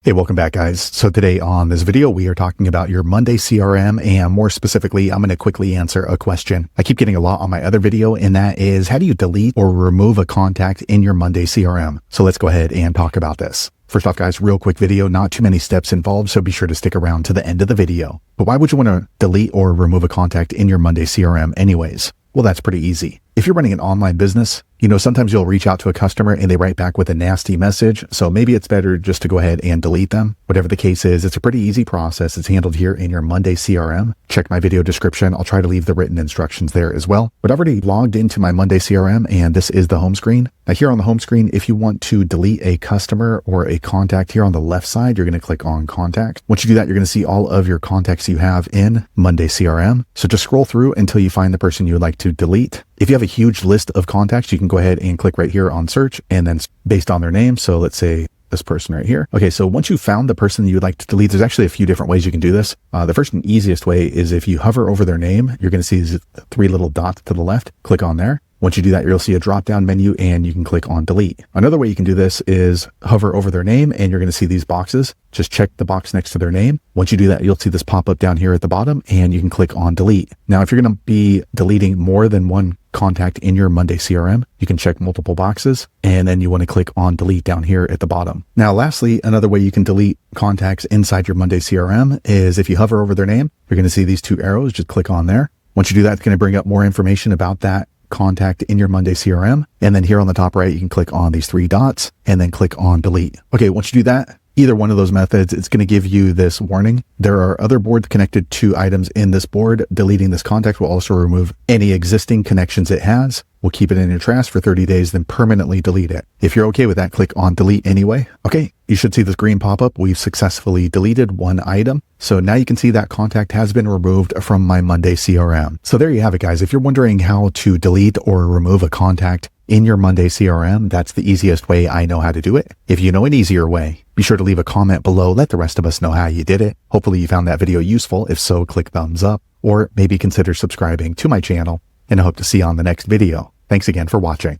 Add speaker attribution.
Speaker 1: Hey, welcome back, guys. So today on this video, we are talking about your Monday CRM, and more specifically, I'm going to quickly answer a question I keep getting a lot on my other video, and that is, how do you delete or remove a contact in your Monday CRM? So let's go ahead and talk about this. First off, guys, real quick video, not too many steps involved, so be sure to stick around to the end of the video. But why would you want to delete or remove a contact in your Monday CRM anyways? Well, that's pretty easy. If you're running an online business, sometimes you'll reach out to a customer and they write back with a nasty message. So maybe it's better just to go ahead and delete them. Whatever the case is, it's a pretty easy process. It's handled here in your Monday CRM. Check my video description. I'll try to leave the written instructions there as well. But I've already logged into my Monday CRM, and this is the home screen. Now here on the home screen, if you want to delete a customer or a contact, here on the left side, you're going to click on contact. Once you do that, you're going to see all of your contacts you have in Monday CRM. So just scroll through until you find the person you would like to delete. If you have a huge list of contacts, you can go ahead and click right here on search, and then based on their name. So let's say this person right here. Okay, so once you found the person you would like to delete, there's actually a few different ways you can do this. The first and easiest way is if you hover over their name, you're going to see these three little dots to the left. Click on there. Once you do that, you'll see a drop-down menu and you can click on delete. Another way you can do this is hover over their name and you're going to see these boxes. Just check the box next to their name. Once you do that, you'll see this pop up down here at the bottom and you can click on delete. Now, if you're going to be deleting more than one contact in your Monday CRM, you can check multiple boxes and then you want to click on delete down here at the bottom. Now, lastly, another way you can delete contacts inside your Monday CRM is if you hover over their name, you're going to see these two arrows. Just click on there. Once you do that, it's going to bring up more information about that contact in your Monday CRM. And then here on the top right, you can click on these three dots and then click on delete. Okay, once you do that, either one of those methods, it's going to give you this warning. There are other boards connected to items in this board. Deleting this contact will also remove any existing connections it has. We'll keep it in your trash for 30 days, then permanently delete it. If you're okay with that, click on delete anyway. Okay, you should see this green pop up. We've successfully deleted one item. So now you can see that contact has been removed from my Monday CRM. So there you have it, guys. If you're wondering how to delete or remove a contact in your Monday CRM, that's the easiest way I know how to do it. If you know an easier way, be sure to leave a comment below. Let the rest of us know how you did it. Hopefully you found that video useful. If so, click thumbs up or maybe consider subscribing to my channel, and I hope to see you on the next video. Thanks again for watching.